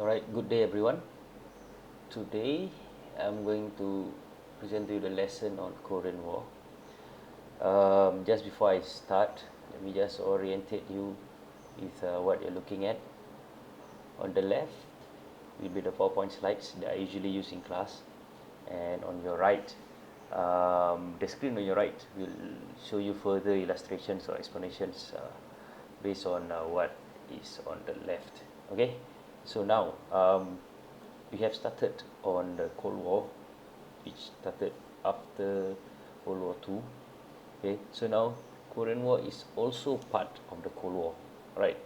Alright, good day everyone. Today I'm going to present to you the lesson on Korean War. Just before I start, let me just orientate you with what you're looking at. On the left will be the PowerPoint slides that I usually use in class, and on your right, the screen on your right will show you further illustrations or explanations based on what is on the left. Okay, so now we have started on the Cold War, which started after World War II. Okay, so now Korean War is also part of the Cold War, right?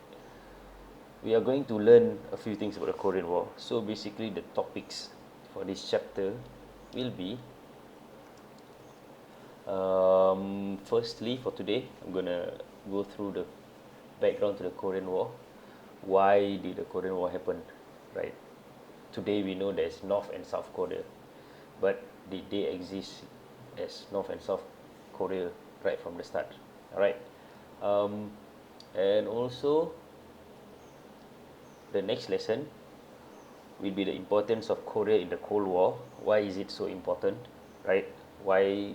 We are going to learn a few things about the Korean War. So basically, the topics for this chapter will be firstly, for today, I'm gonna go through the background to the Korean War. Why did the Korean War happen, right? Today we know there's North and South Korea, but did they exist as North and South Korea right from the start? All right, um, and also the next lesson will be the importance of Korea in the Cold War. Why is it so important, right? Why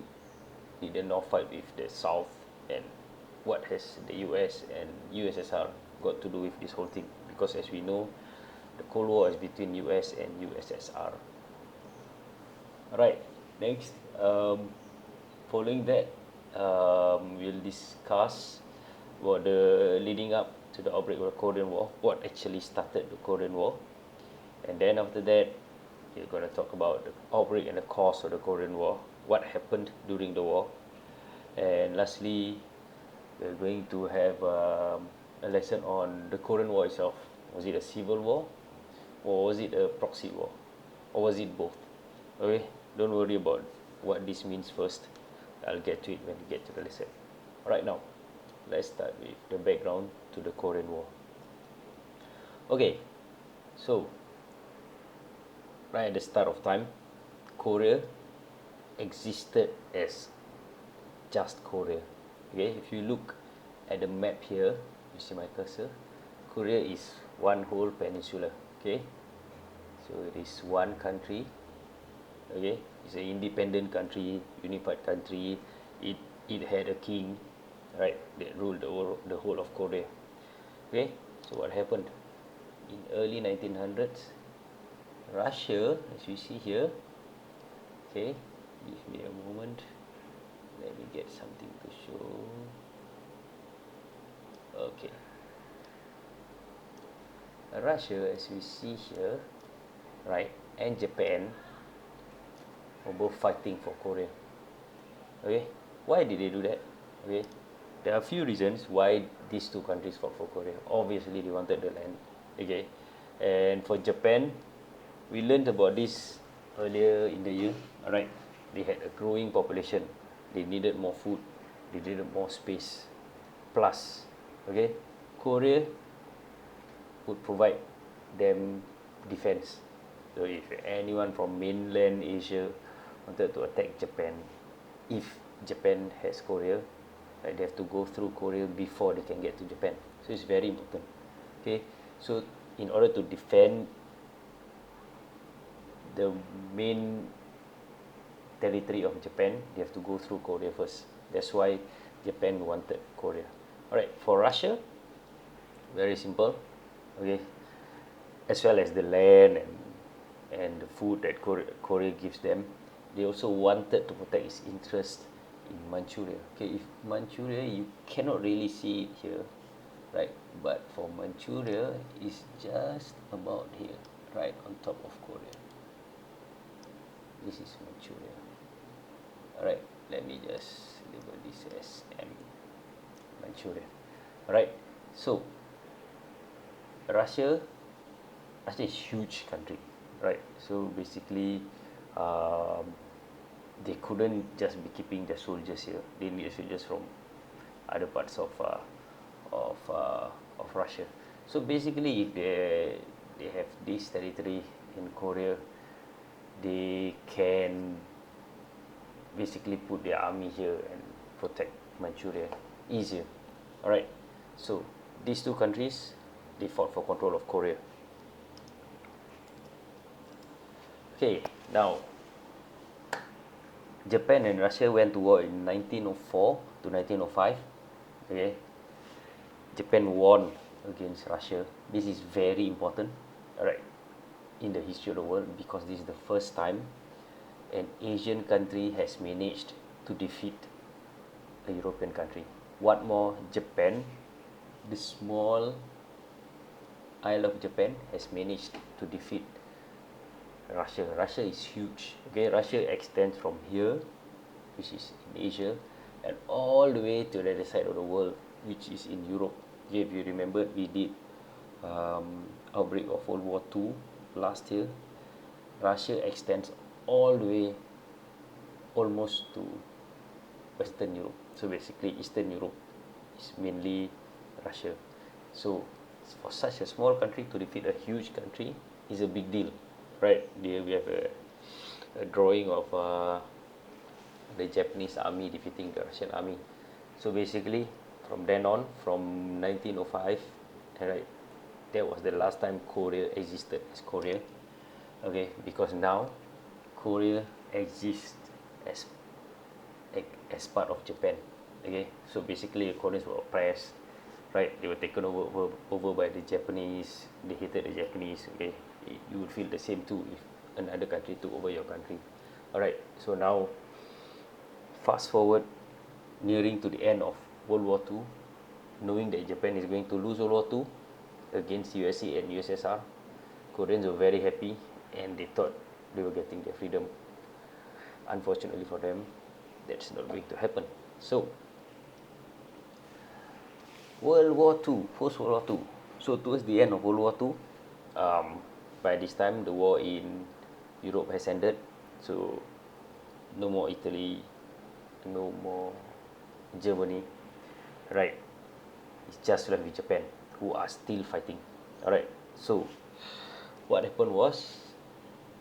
did the North fight with the South, and what has the US and USSR got to do with this whole thing? Because as we know, the Cold War is between US and USSR. Alright, next, following that, we'll discuss about the leading up to the outbreak of the Korean War, what actually started the Korean War, and then after that, we're going to talk about the outbreak and the cause of the Korean War, what happened during the war, and lastly, we're going to have a lesson on the Korean War itself. Was it a civil war, or was it a proxy war, or was it both? Okay, don't worry about what this means first. I'll get to it when we get to the lesson. Right now, let's start with the background to the Korean War. Okay, so right at the start of time, Korea existed as just Korea. Okay, if you look at the map here, you see my cursor, Korea is one whole peninsula. Okay, so it is one country. Okay, it's an independent country, unified country. It had a king, right, that ruled the whole of Korea. Okay, so what happened in early 1900s? Russia, as you see here. Okay, give me a moment. Let me get something to show. Okay, Russia, as we see here, right, and Japan were both fighting for Korea. Okay, why did they do that? Okay, there are a few reasons why these two countries fought for Korea. Obviously, they wanted the land. Okay, and for Japan, we learned about this earlier in the year. All right, they had a growing population. They needed more food. They needed more space. Plus, okay, Korea would provide them defense. So if anyone from mainland Asia wanted to attack Japan, if Japan has Korea, right, they have to go through Korea before they can get to Japan. So it's very important. Okay, so in order to defend the main territory of Japan, they have to go through Korea first. That's why Japan wanted Korea. Alright, for Russia, very simple. Okay, as well as the land and the food that Korea gives them, they also wanted to protect its interest in Manchuria. Okay, if Manchuria, you cannot really see it here, right? But for Manchuria, it's just about here, right on top of Korea. This is Manchuria. Alright, let me just label this as M, Manchuria. Alright, so Russia is a huge country, right? So basically, they couldn't just be keeping their soldiers here. They need soldiers from other parts of of Russia. So basically, if they have this territory in Korea, they can basically put their army here and protect Manchuria easier. All right. So these two countries, they fought for control of Korea. Okay, now Japan and Russia went to war in 1904 to 1905. Okay, Japan won against Russia. This is very important, alright, in the history of the world, because this is the first time an Asian country has managed to defeat a European country. What more, Japan, the small Isle of Japan, has managed to defeat Russia. Russia is huge. Okay, Russia extends from here, which is in Asia, and all the way to the other side of the world, which is in Europe. Okay, if you remember, we did outbreak of World War II last year. Russia extends all the way almost to Western Europe. So basically, Eastern Europe is mainly Russia. So for such a small country to defeat a huge country is a big deal, right? Here we have a drawing of the Japanese army defeating the Russian army. So basically, from then on, from 1905, right, that was the last time Korea existed as Korea. Okay, because now Korea exists as as part of Japan. Okay, so basically the Koreans were oppressed, right? They were taken over by the Japanese. They hated the Japanese. Okay, you would feel the same too if another country took over your country. All right, so now fast forward, nearing to the end of World War II, knowing that Japan is going to lose World War II against USA and USSR, Koreans were very happy and they thought they were getting their freedom. Unfortunately for them, that's not going to happen. So, World War II, post World War II. So, towards the end of World War II, by this time, the war in Europe has ended. So, no more Italy, no more Germany, right? It's just left with Japan, who are still fighting. All right. So, what happened was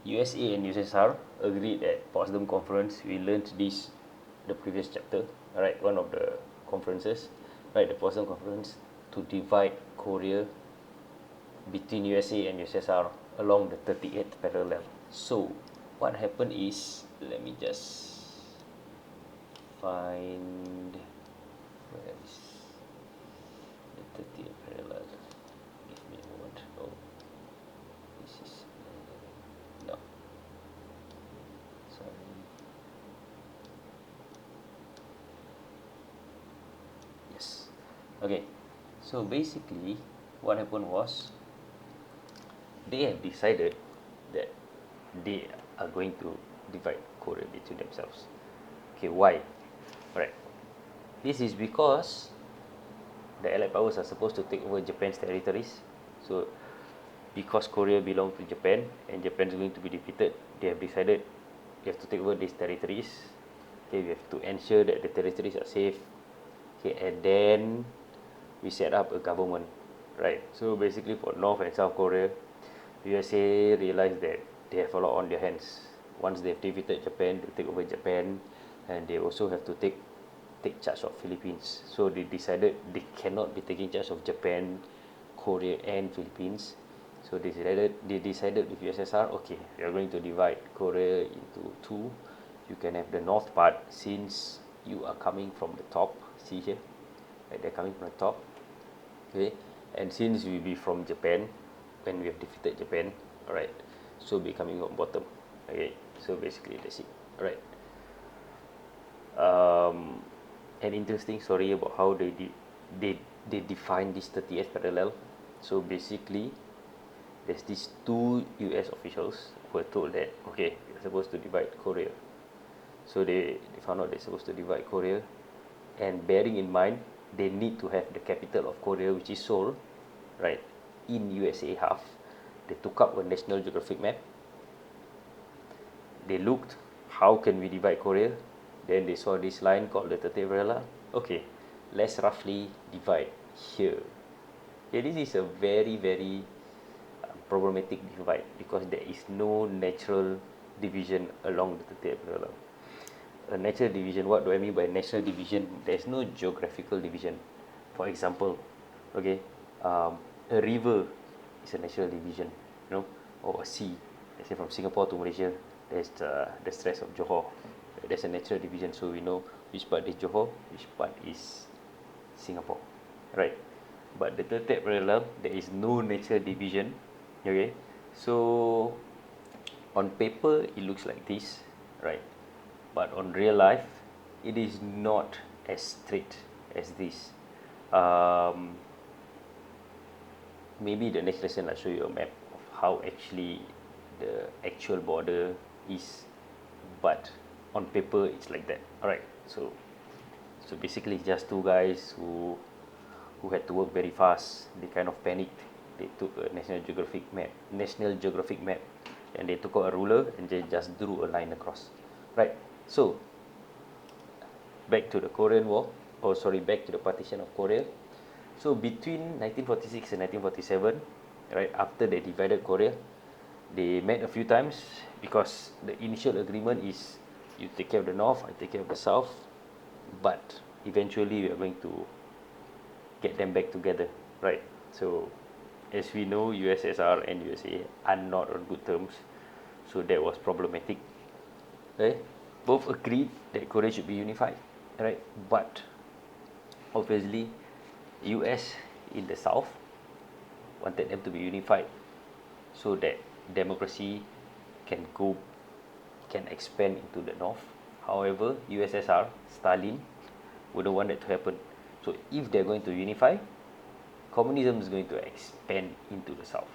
USA and USSR agreed at Potsdam Conference. We learned this the previous chapter. All right, one of the conferences, right? The Potsdam Conference, to divide Korea between USA and USSR along the 38th parallel. So, what happened is, let me just find where is the 30th parallel. Give me a moment. Oh, this is no. Sorry. Yes. Okay. So basically, what happened was they have decided that they are going to divide Korea between themselves. Okay, why? Right. This is because the Allied powers are supposed to take over Japan's territories. So, because Korea belongs to Japan and Japan is going to be defeated, they have decided they have to take over these territories. Okay, we have to ensure that the territories are safe. Okay, and then we set up a government, right? So basically, for North and South Korea, USA realized that they have a lot on their hands. Once they've defeated Japan, they take over Japan, and they also have to take charge of Philippines. So they decided they cannot be taking charge of Japan, Korea, and Philippines. So they decided with USSR, okay, we are going to divide Korea into two. You can have the north part, since you are coming from the top. See here, like they're coming from the top. Okay, and since we be from Japan, when we have defeated Japan, all right, so be coming from bottom. Okay, so basically that's it. All right. An interesting story about how they define this 30th parallel. So basically, there's these two US officials who were told that, okay, you're supposed to divide Korea. So they found out they're supposed to divide Korea, and bearing in mind they need to have the capital of Korea, which is Seoul, right, in USA half. They took up a National Geographic map. They looked, how can we divide Korea? Then they saw this line called the 30th parallel. Okay, let's roughly divide here. Okay, this is a very, very problematic divide because there is no natural division along the 30th parallel. A natural division, what do I mean by natural division? There's no geographical division. For example, okay, a river is a natural division, or a sea. let's say from Singapore to Malaysia, there's the Straits of Johor. There's a natural division, so we know which part is Johor, which part is Singapore, right? But the third parallel, there is no natural division. Okay, so on paper it looks like this, right? But on real life, it is not as straight as this. Um, Maybe the next lesson I'll show you a map of how actually the actual border is, but on paper it's like that. All right, so basically it's just two guys who had to work very fast. They kind of panicked. They took a National Geographic map, and they took out a ruler and they just drew a line across. Right. So back to the Korean War, or sorry, back to the partition of Korea. So between 1946 and 1947, right after they divided Korea, they met a few times because the initial agreement is you take care of the north, I take care of the south, but eventually we are going to get them back together, right? So as we know, USSR and USA are not on good terms, so that was problematic. Okay, both agreed that Korea should be unified, right? But obviously, US in the south wanted them to be unified so that democracy can expand into the north. However, USSR, Stalin, wouldn't want that to happen. So if they're going to unify, communism is going to expand into the south.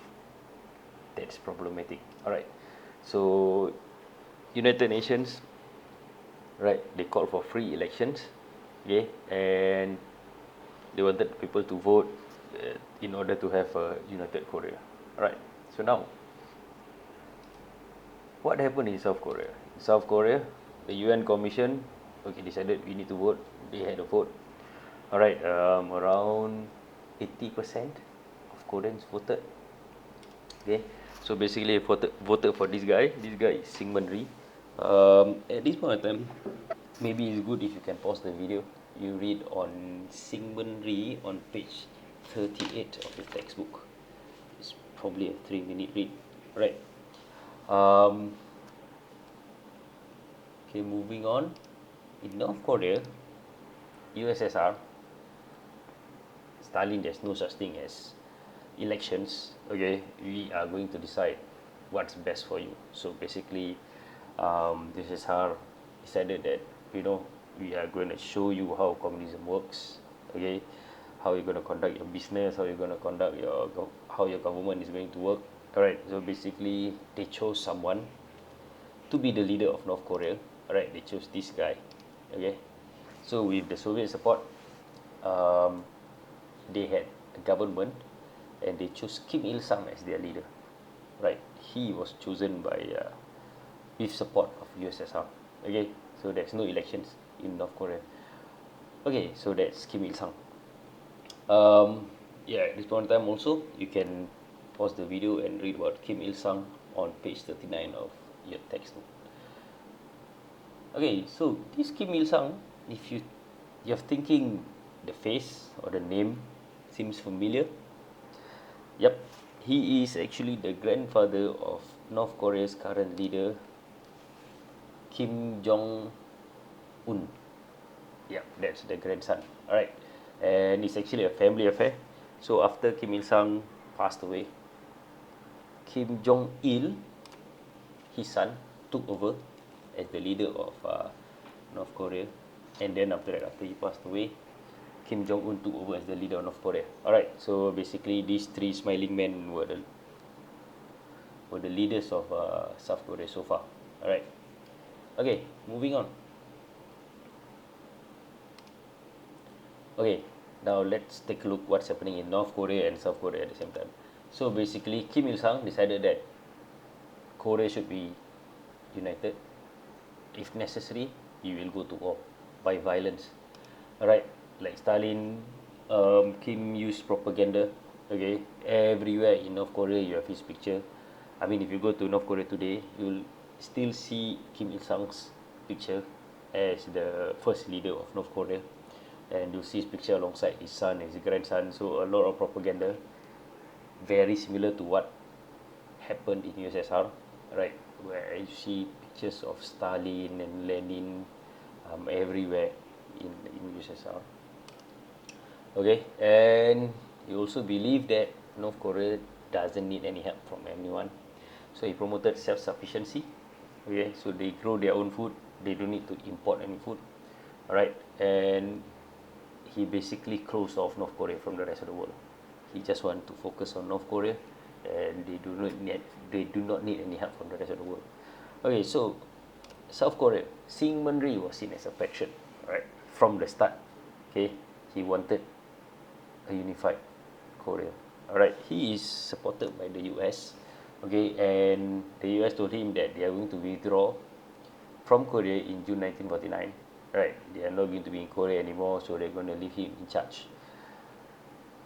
That's problematic. All right. So United Nations, right? They called for free elections, okay, and they wanted people to vote in order to have a united Korea. All right. So now, what happened in South Korea? In South Korea, the UN Commission, okay, decided we need to vote. They had a vote. All right. Around 80% of Koreans voted. Okay, so basically voted for this guy. This guy is Syngman Rhee. At this point in time, maybe it's good if you can pause the video. You read on Syngman Rhee on page 38 of your textbook. It's probably a 3-minute read, right? Okay, moving on. In North Korea, USSR, Stalin, there's no such thing as elections. Okay, we are going to decide what's best for you. So basically, this is how decided that we are going to show you how communism works. Okay, how you're going to conduct your business, how you're going to conduct how your government is going to work. All right. So basically, they chose someone to be the leader of North Korea. All right, they chose this guy. Okay, so with the Soviet support, um, they had a government and they chose Kim Il Sung as their leader. Right, he was chosen by with support of USSR. Okay, so there's no elections in North Korea. Okay, so that's Kim Il Sung. Yeah, at this point in time also, you can pause the video and read about Kim Il Sung on page 39 of your textbook. Okay, so this Kim Il Sung, if you're thinking the face or the name seems familiar, yep, he is actually the grandfather of North Korea's current leader, Kim Jong Un. Yep, that's the grandson. All right, and it's actually a family affair. So after Kim Il Sung passed away, Kim Jong Il, his son, took over as the leader of North Korea, and then after that, after he passed away, Kim Jong Un took over as the leader of North Korea. All right, so basically these three smiling men were the leaders of South Korea so far. All right, okay, moving on. Okay, now let's take a look what's happening in North Korea and South Korea at the same time. So basically, Kim Il Sung decided that Korea should be united. If necessary, we will go to war by violence. Alright, like Stalin, Kim used propaganda. Okay, everywhere in North Korea you have his picture. I mean, if you go to North Korea today, you'll still see Kim Il Sung's picture as the first leader of North Korea, and you'll see his picture alongside his son and his grandson. So a lot of propaganda, very similar to what happened in USSR. right? Where you see pictures of Stalin and Lenin everywhere in USSR. Okay, and he also believed that North Korea doesn't need any help from anyone. So he promoted self-sufficiency. Okay, so they grow their own food. They don't need to import any food. All right, and he basically closed off North Korea from the rest of the world. He just want to focus on North Korea, and they do not need any help from the rest of the world. Okay, so South Korea, Syngman Rhee was seen as a faction, right, from the start. Okay, he wanted a unified Korea. All right, he is supported by the US. Okay, and the US told him that they are going to withdraw from Korea in June 1949. Right, they are not going to be in Korea anymore, so they're going to leave him in charge.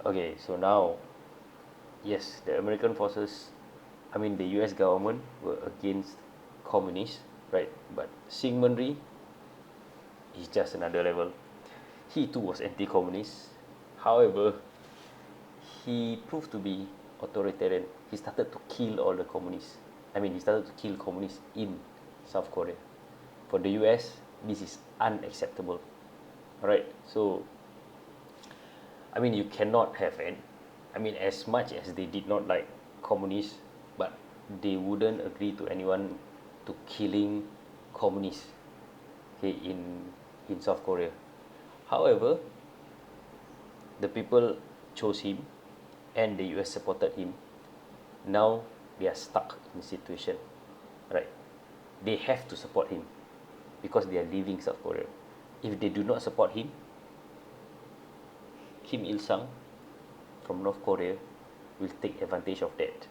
Okay, so now, yes, the American forces, I mean the US government were against communists, right? But Syngman Rhee is just another level. He too was anti-communist. However, he proved to be authoritarian. He started to kill all the communists. I mean, he started to kill communists in South Korea. For the US, this is unacceptable. Alright, so I mean, you cannot have an, I mean, as much as they did not like communists, but they wouldn't agree to anyone to killing communists, okay, in South Korea. However, the people chose him, and the US supported him. Now they are stuck in a situation, right? They have to support him because they are leaving South Korea. If they do not support him, Kim Il Sung from North Korea will take advantage of that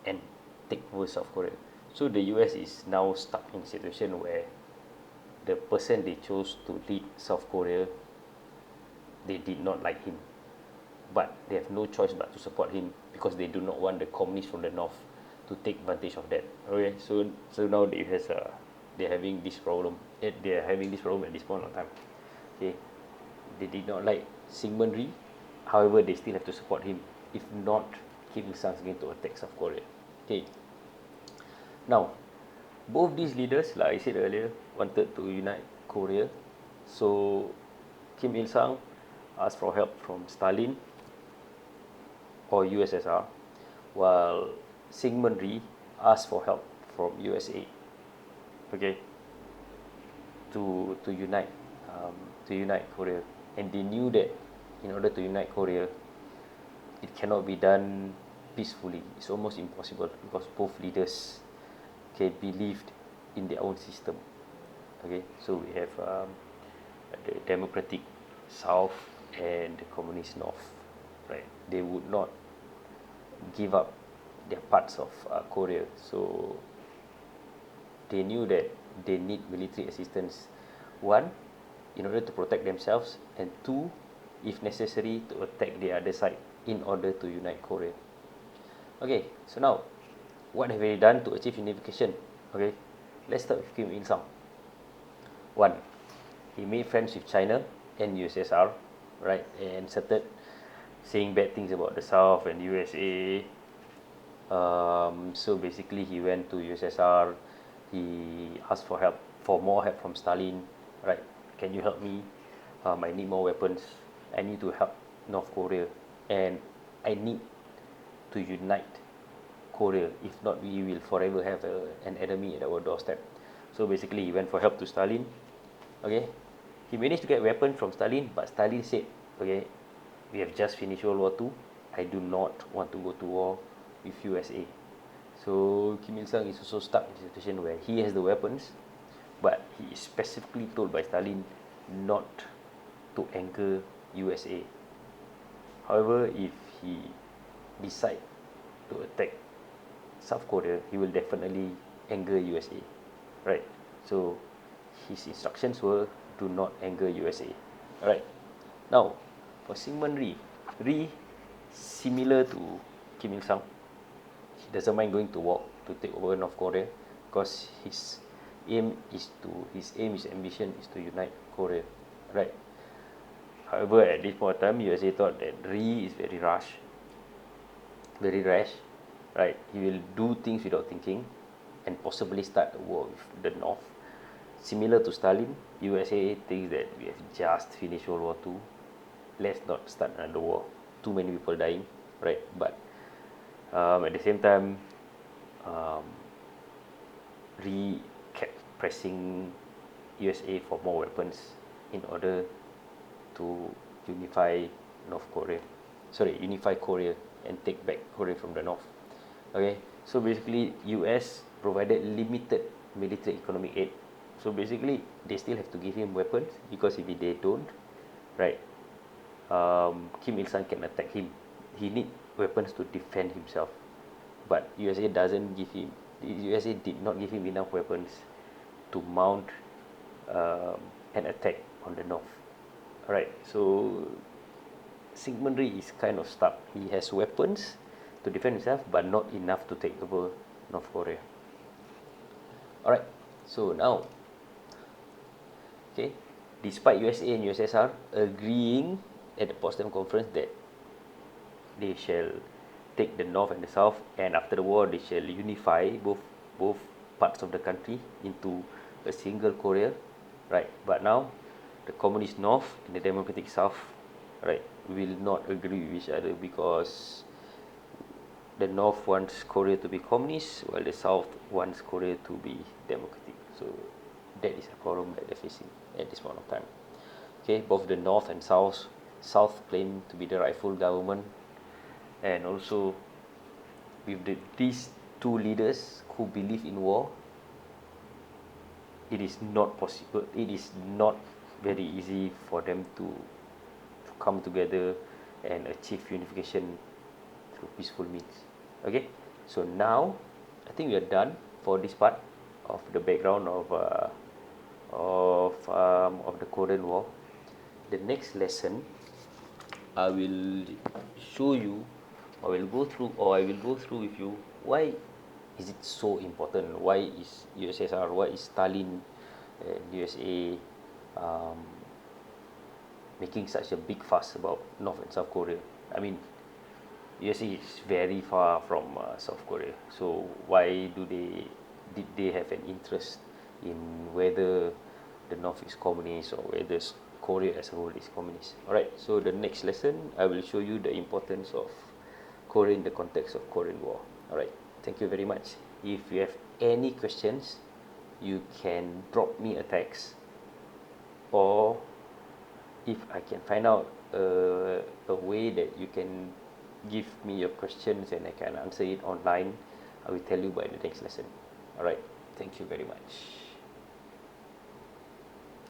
and take over South Korea. So the US is now stuck in a situation where the person they chose to lead South Korea, they did not like him, but they have no choice but to support him because they do not want the communists from the north to take advantage of that. Okay, so now they're having this problem. They are having this problem at this point of time. Okay, they did not like Syngman Rhee, however, they still have to support him. If not, Kim Il Sung is going to attack South Korea. Okay. Now, both these leaders, like I said earlier, wanted to unite Korea. So Kim Il Sung asked for help from Stalin or USSR, while Syngman Rhee asked for help from USA. Okay, to unite Korea, and they knew that in order to unite Korea, it cannot be done peacefully. It's almost impossible because both leaders believed in their own system. Okay, so we have the democratic South and the communist North, right? They would not give up their parts of Korea, so they knew that they need military assistance. One, in order to protect themselves, and two, if necessary, to attack the other side in order to unite Korea. Okay, so now, what have they done to achieve unification? Okay, let's start with Kim Il Sung. One, he made friends with China and USSR, right, and started saying bad things about the South and USA. So basically, he went to USSR. He asked for more help from Stalin. Right? Can you help me? I need more weapons. I need to help North Korea, and I need to unite Korea. If not, we will forever have an enemy at our doorstep. So basically, he went for help to Stalin. Okay, he managed to get weapons from Stalin, but Stalin said, "Okay, we have just finished World War II. I do not want to go to war with USA." So Kim Il Sung is also stuck in a situation where he has the weapons, but he is specifically told by Stalin not to anger USA. However, if he decide to attack South Korea, he will definitely anger USA, right? So his instructions were do not anger USA. Alright. Now, for Syngman Rhee, similar to Kim Il Sung, he doesn't mind going to war to take over North Korea because his ambition is to unite Korea, right? However, at this point of time, USA thought that Rhee is very rash, right? He will do things without thinking, and possibly start a war with the North. Similar to Stalin, USA thinks that we have just finished World War II. Let's not start another war. Too many people dying, right? But at the same time, um, kept pressing USA for more weapons in order to unify North Korea. Sorry, unify Korea and take back Korea from the North. Okay, so basically, US provided limited military economic aid. So basically, they still have to give him weapons because if they don't, right, Kim Il Sung can attack him. He need weapons to defend himself. But USA doesn't give him. USA did not give him enough weapons to mount an attack on the North. Alright, so Syngman Rhee is kind of stuck. He has weapons to defend himself, but not enough to take over North Korea. Alright, so now, okay, despite USA and USSR agreeing at the Potsdam Conference that they shall take the North and the South, and after the war they shall unify both parts of the country into a single Korea, right? But now the communist North and the democratic South, right, will not agree with each other because the North wants Korea to be communist while the South wants Korea to be democratic. So that is a problem that they're facing at this point of time. Okay, both the North and South claim to be the rightful government, and also with these two leaders who believe in war, it is not possible. It is not very easy for them to come together and achieve unification through peaceful means. Okay, so now I think we are done for this part of the background of the Korean War. The next lesson, I will show you, I will go through, or I will go through with you why is it so important? Why is USSR? Why is Stalin and USA um, making such a big fuss about North and South Korea? I mean, USA is very far from South Korea. So why did they have an interest in whether the North is communist or whether Korea as a whole is communist? Alright, so the next lesson I will show you the importance of Korea in the context of Korean War. Alright, thank you very much. If you have any questions, you can drop me a text, or if I can find out a way that you can give me your questions and I can answer it online, I will tell you by the next lesson. Alright, thank you very much.